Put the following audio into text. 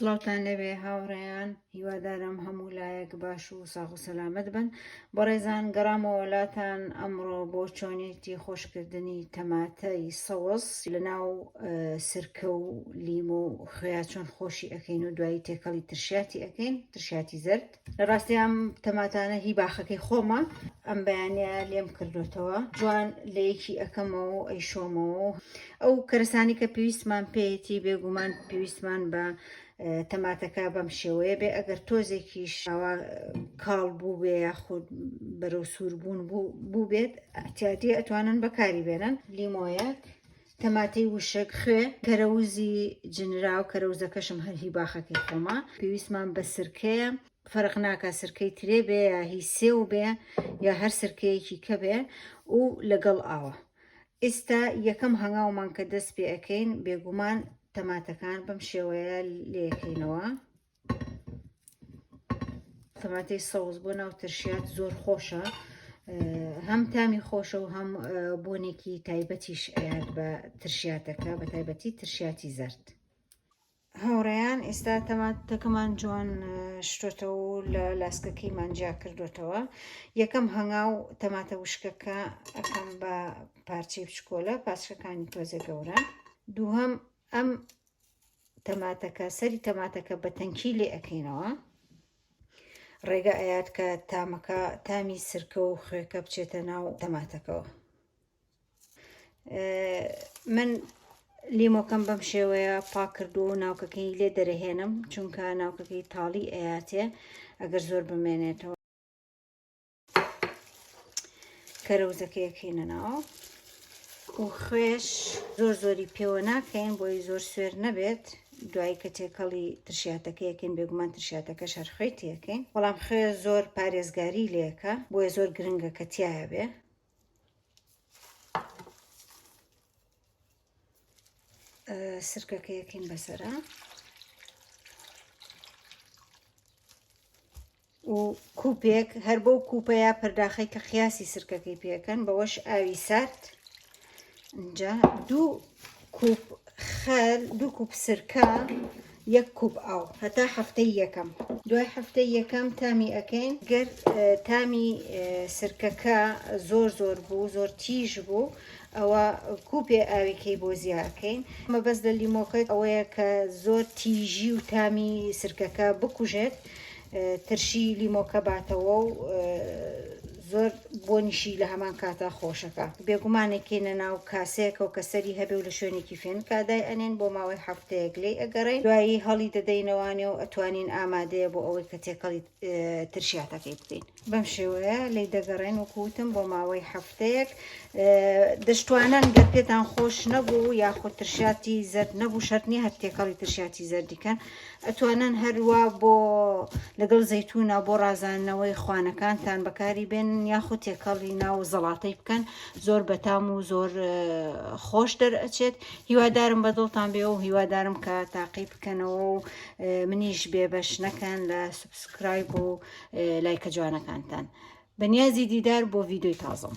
سڵاوتان لەوێ هاوڕێیان، هیوادارم هەموو لایەک باش و ساغ و سەلامەت بن. بەڕێزان گەڕامەوە وڵاتان ئەمڕۆ بۆ چۆنێتی خۆشکردنی تەماتەی سەوز لەناو سرکە و لیم و خوێ چۆن خۆشی ئەەکەین و دوایی تێکەڵی ترشیاتی ئەەکەین، ترشیاتی زرد. لە ڕاستی ئەم تەماتانە هی باخەکەی خۆمە، ئەم بەیانەیە لێم کردوتەوە، جوان لە یەکی ئەەکەمەوە و ئەیشۆمەوە. ئەو کەرەسانی کە پێویستمان پێیەتی بێگومان پێویستمان بە تەماتەکە بەم شێوەیە بێ. ئەگەر تۆزێکیش کاڵ بوو بێ یاخود بەرەو سووربوون بوو بێت ئەحتیاتی ئەتوانن بەکاری بێنن. لیمۆیەک، تەماتەی وشک، خوێ، کەرەوزی جنرا و کەرەوزەکەشم هەر هی باخەکەی خۆمە. پێویستمان بە سرکەیە، فەرق ناکە سرکەی ترێ بێ یا هی سێو بێ یا هەر سرکەیەکی کە بێ و لەگەڵ ئاوە. ئێستا یەکەم هەنگاومان کە دەست پێ ئەەکەین بێگومان تەماتەکان بەم شێوەیە لێکەینەوە. تەماتەی سەوز بۆ ناو ترشیات زۆر خۆشە، هەم تامی خۆشە و هەم بۆنێکی تایبەتیش ئەیات بە ترشیاتەکە، بە تایبەتی ترشیاتی زەرد. هاوڕێیان ئێستا تەماتەکەمان جوان شتۆتەوە و لە لاسکەکەیمان جیا کردوتەوە. یەکەم هەنگاو تەماتە وشکەکە ئەەکەم بە پارچەی بچکۆلە، پارچەکانی تۆزێ گەورە. دووهەم ئەم تەماتەکە سەری تەماتەکە بە تەنکی لێ ئەەکەینەوە، ڕێگە ئەیات کە تامی سرکە و خوێکە بچێتە ناو تەماتەکەەوە. من لیمۆکەم بەم شێوەیە پاک کردو و ناوکەکەی لێ دەرەهێنم، چونکە ناوکەکەی تاڵی ئەیاتێ ئەگەر زۆر بمێنێتەوە. کەرەوزەکەی ئەەکەینە ناو و خوێش زۆری پێوە ناکەین بۆی زۆر سوێر نەبێت. دوایی کە تێکەڵی ترشیاتەکەیەکەین بێگومان ترشیاتەکەش هەر خوێی تێکەین، بەڵام خوێ زۆر پارێزگاری لێکە بۆیە زۆر گرنگە کە تایە بێ. سرکەکەیەکەین بەسەرە و کوپێک هەر بەو کوپەیە پەرداخەی کە خیاسی سرکەکەی پێکەن بەوەش ئاوی سارد. اینجا دوو کوپ سرکە، یەک کوپ ئاو، هەتا هەفتەی یەکەم. دوای هەفتەی یەکەم تامی ئەەکەین. گەر تامی سرکەکە زۆر بوو، زۆر تیژ بوو، ئەوە کوپێ ئاویکەی بۆ زیاکەین. مەبەست لە لیمۆکە ئەوەیە کە زۆر تیژی و تامی سرکەکە بکوژێت، ترشی لیمۆکە باتەوە و زۆر بۆنیشی لە هەمان کاتا خۆشەکە. بێگومانێکینە ناو کاسەیەکە و کەسەری هەبێ و لە شوێنێکی فێن کادای ئەنێن بۆ ماوەی هەفتەیەک لێ ئەگەڕێن. دوایی هەڵی دەدەینەوانێ و ئەتوانین ئامادەیە بۆ ئەوەی کە تێکەڵی ترشیاتەکەی بکەین. بەم شێوەیە لی دەگەڕێن و کووتم بۆ ماوەی هەفتەیەک. دەشتوانن گەر پێتان خۆش نەبوو یاخود ترشیاتی زەرد نەبوو، شەرت نییە هەر تێکەڵی ترشیاتی زەردیکەن، ئەتوانن هەروە بۆ لەگەڵ زەیتونە بۆ ڕازاندنەوەی خوانەکانتان بەکاری بێنن یاخود تێکەڵی ناو زەڵاتەی بکەن، زۆر بەتام و زۆر خۆش دەرئەچێت. هیوادارم بەدڵتان بێ و هیوادارم کە تاقی بکەنەوە و منیش بێبەش نەکەن لە سوبسکرایب و لایکە جوانەکانتان. بەنیازی دیدار بۆ ڤیدۆی تازەم.